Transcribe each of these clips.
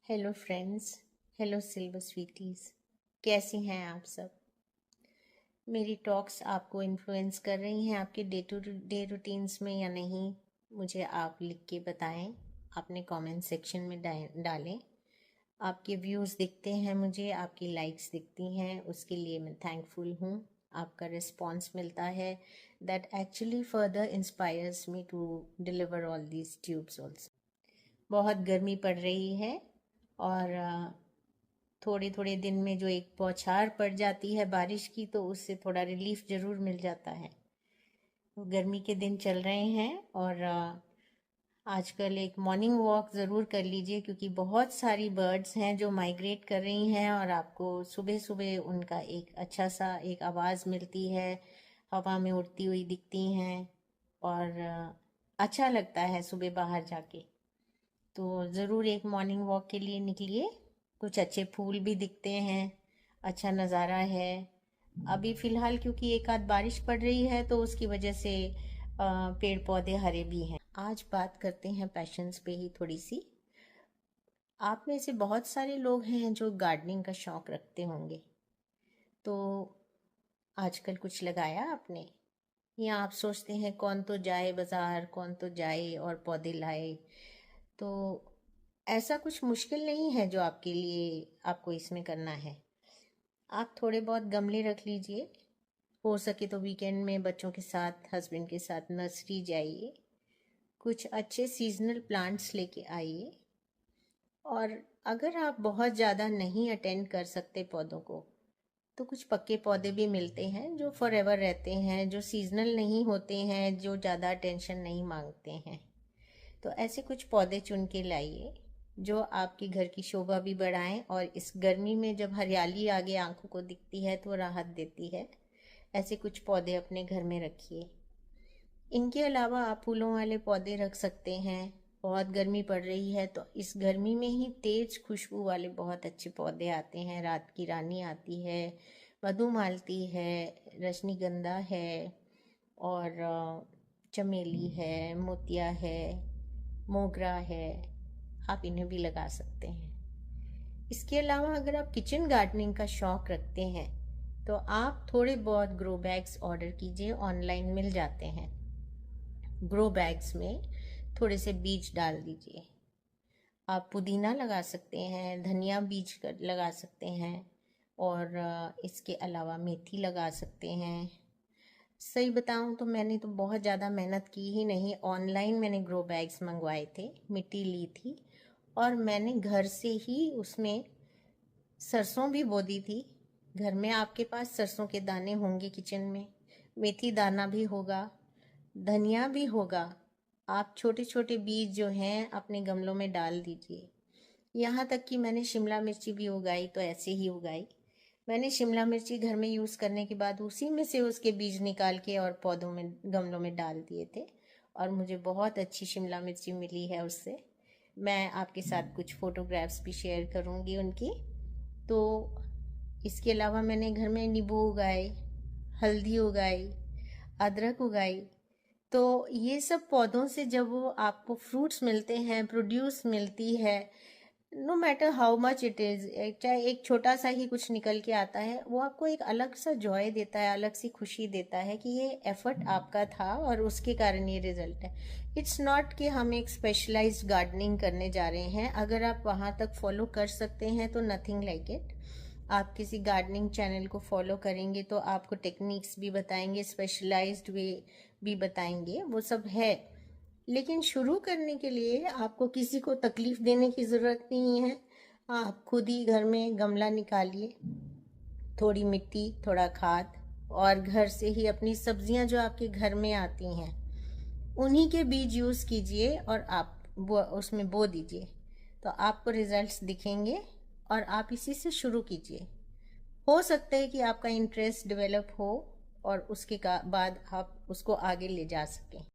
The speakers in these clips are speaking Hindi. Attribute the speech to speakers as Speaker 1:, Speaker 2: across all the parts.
Speaker 1: Hello friends. Hello silver sweeties. कैसी हैं आप सब? मेरी टॉक्स आपको इन्फ्लुएंस कर रही हैं आपके डे टू डे रूटीन्स में या नहीं? मुझे आप लिख के बताएं, अपने कमेंट सेक्शन में डालें। आपके व्यूज़ दिखते हैं मुझे, आपकी लाइक्स दिखती हैं, उसके लिए मैं थैंकफुल हूँ। आपका रिस्पॉन्स मिलता है, that actually further inspires me to deliver all these tubes also. बहुत गर्मी पड़ रही है और थोड़े थोड़े दिन में जो एक बौछार पड़ जाती है बारिश की, तो उससे थोड़ा रिलीफ ज़रूर मिल जाता है। गर्मी के दिन चल रहे हैं और आजकल एक मॉर्निंग वॉक ज़रूर कर लीजिए, क्योंकि बहुत सारी बर्ड्स हैं जो माइग्रेट कर रही हैं और आपको सुबह सुबह उनका एक अच्छा सा एक आवाज़ मिलती है, हवा में उड़ती हुई दिखती हैं और अच्छा लगता है सुबह बाहर जाके। तो ज़रूर एक मॉर्निंग वॉक के लिए निकलिए। कुछ अच्छे फूल भी दिखते हैं, अच्छा नज़ारा है। अभी फ़िलहाल क्योंकि एक आध बारिश पड़ रही है तो उसकी वजह से पेड़ पौधे हरे भी हैं। आज बात करते हैं पैशंस पे ही थोड़ी सी। आप में से बहुत सारे लोग हैं जो गार्डनिंग का शौक़ रखते होंगे, तो आजकल कुछ लगाया आपने? या आप सोचते हैं कौन तो जाए बाज़ार, कौन तो जाए और पौधे लाए? तो ऐसा कुछ मुश्किल नहीं है जो आपके लिए आपको इसमें करना है। आप थोड़े बहुत गमले रख लीजिए, हो सके तो वीकेंड में बच्चों के साथ, हस्बैंड के साथ नर्सरी जाइए, कुछ अच्छे सीजनल प्लांट्स लेके आइए। और अगर आप बहुत ज़्यादा नहीं अटेंड कर सकते पौधों को, तो कुछ पक्के पौधे भी मिलते हैं जो फॉरएवर रहते हैं, जो सीजनल नहीं होते हैं, जो ज़्यादा अटेंशन नहीं मांगते हैं। तो ऐसे कुछ पौधे चुन के लाइए जो आपके घर की शोभा भी बढ़ाएं, और इस गर्मी में जब हरियाली आगे आंखों को दिखती है तो राहत देती है। ऐसे कुछ पौधे अपने घर में रखिए। इनके अलावा आप फूलों वाले पौधे रख सकते हैं। बहुत गर्मी पड़ रही है तो इस गर्मी में ही तेज खुशबू वाले बहुत अच्छे पौधे आते हैं। रात की रानी आती है, मधुमालती है, रजनीगंधा है और चमेली है, मोतिया है, मोगरा है। आप इन्हें भी लगा सकते हैं। इसके अलावा अगर आप किचन गार्डनिंग का शौक रखते हैं तो आप थोड़े बहुत ग्रो बैग्स ऑर्डर कीजिए, ऑनलाइन मिल जाते हैं। ग्रो बैग्स में थोड़े से बीज डाल दीजिए। आप पुदीना लगा सकते हैं, धनिया बीज लगा सकते हैं और इसके अलावा मेथी लगा सकते हैं। सही बताऊं तो मैंने तो बहुत ज़्यादा मेहनत की ही नहीं। ऑनलाइन मैंने ग्रो बैग्स मंगवाए थे, मिट्टी ली थी और मैंने घर से ही उसमें सरसों भी बो दी थी। घर में आपके पास सरसों के दाने होंगे किचन में, मेथी दाना भी होगा, धनिया भी होगा। आप छोटे छोटे बीज जो हैं अपने गमलों में डाल दीजिए। यहाँ तक कि मैंने शिमला मिर्ची भी उगाई तो ऐसे ही उगाई। मैंने शिमला मिर्ची घर में यूज़ करने के बाद उसी में से उसके बीज निकाल के और पौधों में, गमलों में डाल दिए थे और मुझे बहुत अच्छी शिमला मिर्ची मिली है उससे। मैं आपके साथ कुछ फ़ोटोग्राफ्स भी शेयर करूँगी उनकी। तो इसके अलावा मैंने घर में नींबू उगाए, हल्दी उगाई, अदरक उगाई। तो ये सब पौधों से जब वो आपको फ्रूट्स मिलते हैं, प्रोड्यूस मिलती है, no matter how much it is, चाहे एक छोटा सा ही कुछ निकल के आता है, वो आपको एक अलग सा जॉय देता है, अलग सी खुशी देता है कि ये एफर्ट आपका था और उसके कारण ये रिजल्ट है। इट्स नॉट कि हम एक स्पेशलाइज्ड गार्डनिंग करने जा रहे हैं। अगर आप वहाँ तक फॉलो कर सकते हैं तो नथिंग लाइक इट। आप किसी गार्डनिंग चैनल को फॉलो करेंगे तो आपको टेक्निक्स भी बताएंगे, स्पेशलाइज्ड वे भी बताएंगे, वो सब है। लेकिन शुरू करने के लिए आपको किसी को तकलीफ देने की ज़रूरत नहीं है। आप खुद ही घर में गमला निकालिए, थोड़ी मिट्टी, थोड़ा खाद और घर से ही अपनी सब्जियां जो आपके घर में आती हैं उन्हीं के बीज यूज़ कीजिए और आप वो उसमें बो दीजिए, तो आपको रिजल्ट्स दिखेंगे। और आप इसी से शुरू कीजिए। हो सकता है कि आपका इंटरेस्ट डेवलप हो और उसके बाद आप उसको आगे ले जा सकें।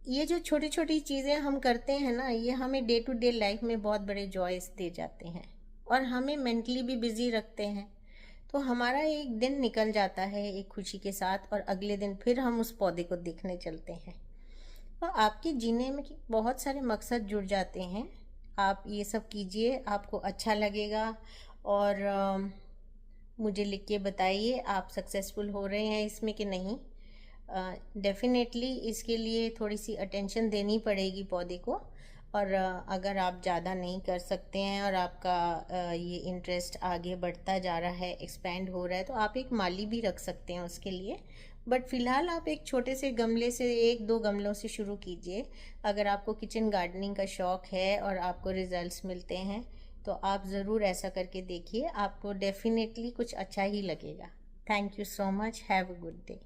Speaker 1: ये जो छोटी छोटी चीज़ें हम करते हैं ना, ये हमें डे टू डे लाइफ में बहुत बड़े जॉयस दे जाते हैं और हमें मेंटली भी बिजी रखते हैं। तो हमारा एक दिन निकल जाता है एक खुशी के साथ, और अगले दिन फिर हम उस पौधे को देखने चलते हैं। तो आपके जीने में बहुत सारे मकसद जुड़ जाते हैं। आप ये सब कीजिए, आपको अच्छा लगेगा। और मुझे लिख के बताइए आप सक्सेसफुल हो रहे हैं इसमें कि नहीं। डेफिनेटली इसके लिए थोड़ी सी अटेंशन देनी पड़ेगी पौधे को। और अगर आप ज़्यादा नहीं कर सकते हैं और आपका ये इंटरेस्ट आगे बढ़ता जा रहा है, एक्सपेंड हो रहा है, तो आप एक माली भी रख सकते हैं उसके लिए। बट फिलहाल आप एक छोटे से गमले से, एक दो गमलों से शुरू कीजिए। अगर आपको किचन गार्डनिंग का शौक़ है और आपको रिजल्ट्स मिलते हैं तो आप ज़रूर ऐसा करके देखिए, आपको डेफिनेटली कुछ अच्छा ही लगेगा। Thank you so much, have a good day.